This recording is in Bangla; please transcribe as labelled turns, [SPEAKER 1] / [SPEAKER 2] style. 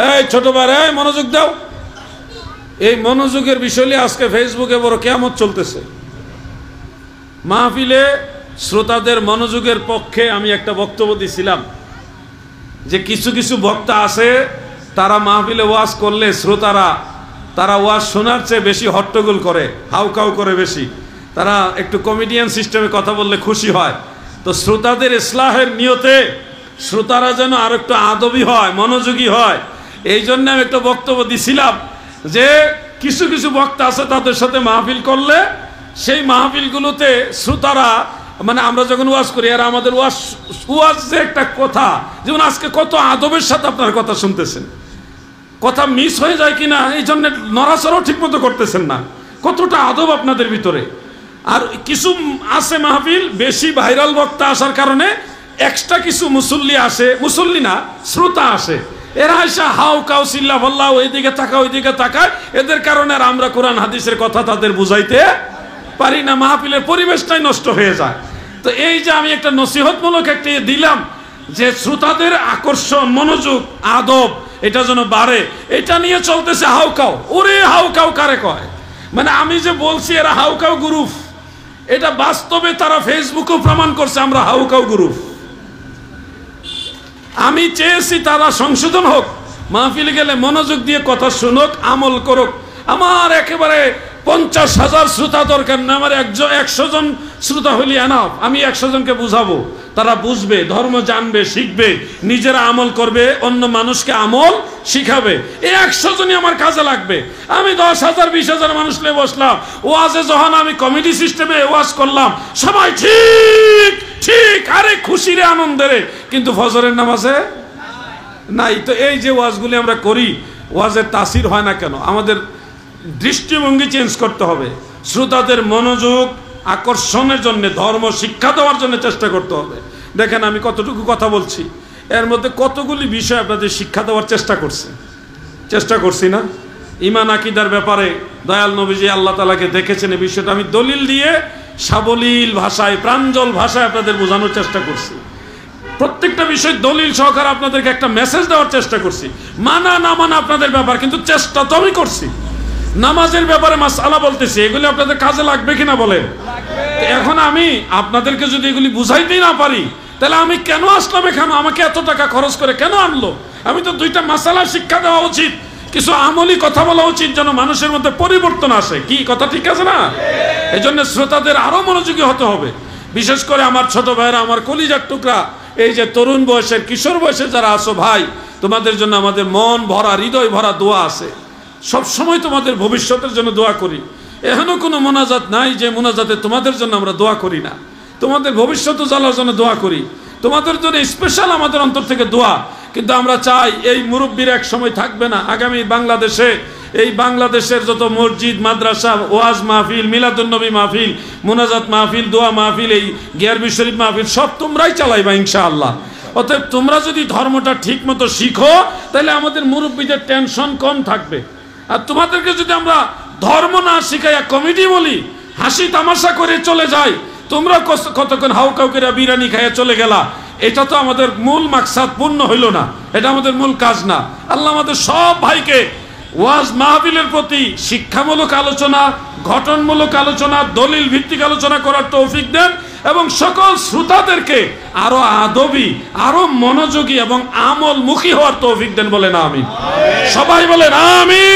[SPEAKER 1] এই ছোট ভাই, এই মনোযোগ দাও। এই মনোযোগের বিষয় নিয়ে আজকে ফেসবুকে বড় কিয়ামত চলতেছে। মাহফিলে শ্রোতাদের মনোযোগের পক্ষে আমি একটা বক্তব্য দিছিলাম যে কিছু কিছু বক্তা আছে, তারা মাহফিলে ওয়াজ করলে শ্রোতারা তারা ওয়াজ শোনার চেয়ে বেশি হট্টগোল করে, হাউকাউ করে বেশি। তারা একটু কমেডিয়ান সিস্টেমে কথা বললে খুশি হয়। তো শ্রোতাদের ইসলাহের নিয়তে শ্রোতারা যেন আর একটু আদবী হয়, মনোযোগী হয়, এই জন্য আমি একটা বক্তব্য দিছিলাম যে কিছু কিছু বক্তা আছে তাদের সাথে মাহফিল করলে সেই মাহফিলগুলোতে শ্রোতারা, মানে আমরা যখন ওয়াজ করি আর আমাদের ওয়াজ যে একটা কথা, যেমন আজকে কত আদবের সাথে আপনার কথা শুনতেছেন, কথা মিস হয়ে যায় কিনা এই জন্য নড়াচড়াও ঠিক মতো করতেছেন না, কতটা আদব আপনাদের ভিতরে। আর কিছু আছে মাহফিল বেশি ভাইরাল বক্তা আসার কারণে এক্সট্রা কিছু মুসল্লি আসে, মুসল্লি না শ্রোতা আসে, এরা এসে হাউ কাউ চিল্লা ভাল্লা ওইদিকে তাকা ওইদিকে তাকায়, এদের কারণে আর আমরা কোরআন হাদিসের কথা তাদের বুঝাইতে পারি না, মাহফিলের পরিবেশটাই নষ্ট হয়ে যায়। তো এই যে আমি একটা নসিহতমূলক একটা দিলাম যে শ্রোতাদের আকর্ষণ, মনোযোগ, আদব এটা যেন বাড়ে, এটা নিয়ে চলতেছে হাউকাউ। ওরে হাউকাউ কারে কয়? মানে আমি যে বলছি এরা হাউকাউ গ্রুপ, এটা বাস্তবে তারা ফেসবুকেও প্রমাণ করছে আমরা হাউকাউ গ্রুপ। আমি চেয়েছি তারা সংশোধন হোক, মাহফিলে গেলে মনোযোগ দিয়ে কথা শুনুক, আমল করুক। আমার একেবারে 50,000 শ্রোতা দরকার না, আমার 100 জন শ্রোতা হইলে এনাফ। আমি 100 জনকে বুঝাবো, তারা বুঝবে, ধর্ম জানবে, শিখবে, নিজেরা আমল করবে, অন্য মানুষকে আমল শিখাবে। এই 100 জনই আমার কাজে লাগবে। আমি 10,000 20,000 মানুষ নিয়ে বসলাম, ওয়াজে যখন আমি কমেডি সিস্টেমে ওয়াজ করলাম, সবাই ঠিক ঠিক আরে খুশি রে, আনন্দে রে, কিন্তু ফজরের নামাজে নাই। তো এই যে ওয়াজগুলি আমরা করি, ওয়াজের তাসির হয় না কেন? আমাদের দৃষ্টিভঙ্গি চেঞ্জ করতে হবে, শ্রোতাদের মনোযোগ আকর্ষণের জন্য, ধর্ম শিক্ষা দেওয়ার জন্য চেষ্টা করতে হবে। দেখেন আমি কতটুকু কথা বলছি, এর মধ্যে কতগুলি বিষয় আপনাদের শিক্ষা দেওয়ার চেষ্টা করছি না? ঈমান আকীদার ব্যাপারে দয়াল নবীজি আল্লাহ তাআলাকে দেখেছেন, এই বিষয়টা আমি দলিল দিয়ে সাবলীল ভাষায়, প্রাঞ্জল ভাষায় আপনাদের বোঝানোর চেষ্টা করছি। প্রত্যেকটা বিষয় দলিল সহকারে আপনাদেরকে একটা মেসেজ দেওয়ার চেষ্টা করছি। মানা না মানা আপনাদের ব্যাপার, কিন্তু চেষ্টা তো আমি করছি। নামাজের ব্যাপারে মাসআলা বলতেছি, এগুলি আপনাদের কাজে লাগবে কিনা বলেন? এখন আমি আপনাদেরকে যদি এগুলি বুঝাইতেই না পারি, তাহলে আমি কেন আসলাম এখানে? আমাকে এত টাকা খরচ করে কেন আনলো? আমি তো 2টা মাসআলা শিক্ষা দেওয়া উচিত, কিছু আমলি কথা বলা উচিত, যেন মানুষের মধ্যে পরিবর্তন আসে। কি কথা ঠিক আছে না? এই জন্য শ্রোতাদের আরো মনোযোগী হতে হবে। বিশেষ করে আমার ছোট ভাইরা, আমার কলিজার টুকরা, এই যে তরুণ বয়সের, কিশোর বয়সে যারা আছো ভাই, তোমাদের জন্য আমাদের মন ভরা, হৃদয় ভরা দোয়া আছে। সব সময় তোমাদের ভবিষ্যতের জন্য দোয়া করি। এখনো কোনো মোনাজাত নাই যে মোনাজাতে তোমাদের জন্য আমরা দোয়া করি না। তোমাদের ভবিষ্যৎ উজ্জ্বলার জন্য দোয়া করি, তোমাদের জন্য স্পেশাল আমাদের অন্তর থেকে দোয়া। কিন্তু আমরা চাই এই মুরব্বীরা এক সময় থাকবে না। আগামী বাংলাদেশে, এই বাংলাদেশের যত মসজিদ, মাদ্রাসা, ওয়াজ মাহফিল, মিলাদুন্নবী মাহফিল, মোনাজাত মাহফিল, দোয়া মাহফিল, এই গিয়ারবি শরীফ মাহফিল সব তোমরাই চালাইবা ইনশাআল্লাহ। অতএব তোমরা যদি ধর্মটা ঠিক মতো শিখো, তাহলে আমাদের মুরব্বীদের টেনশন কম থাকবে। আর তোমাদেরকে যদি আমরা ধর্ম না শিখাইয়া কমিটি বলি, হাসি তামাশা করে চলে যাই, তোমরা কতক্ষণ হাউকাউ করে বিরিয়ানি খাইয়া চলে গেলা, এটা তো আমাদের মূল মাকসাদ পূর্ণ হইল না, এটা আমাদের মূল কাজ না। আল্লাহ আমাদের সব ভাইকে ওয়াজ মাহফিলের প্রতি শিক্ষামূলক আলোচনা, ঘটনমূলক আলোচনা, দলিল ভিত্তিক আলোচনা করার তৌফিক দেন, এবং সকল শ্রোতাদেরকে আরো আদবী, আরো মনোযোগী এবং আমলমুখী হওয়ার তৌফিক দেন। বলেন আমিন। সবাই বলেন আমিন।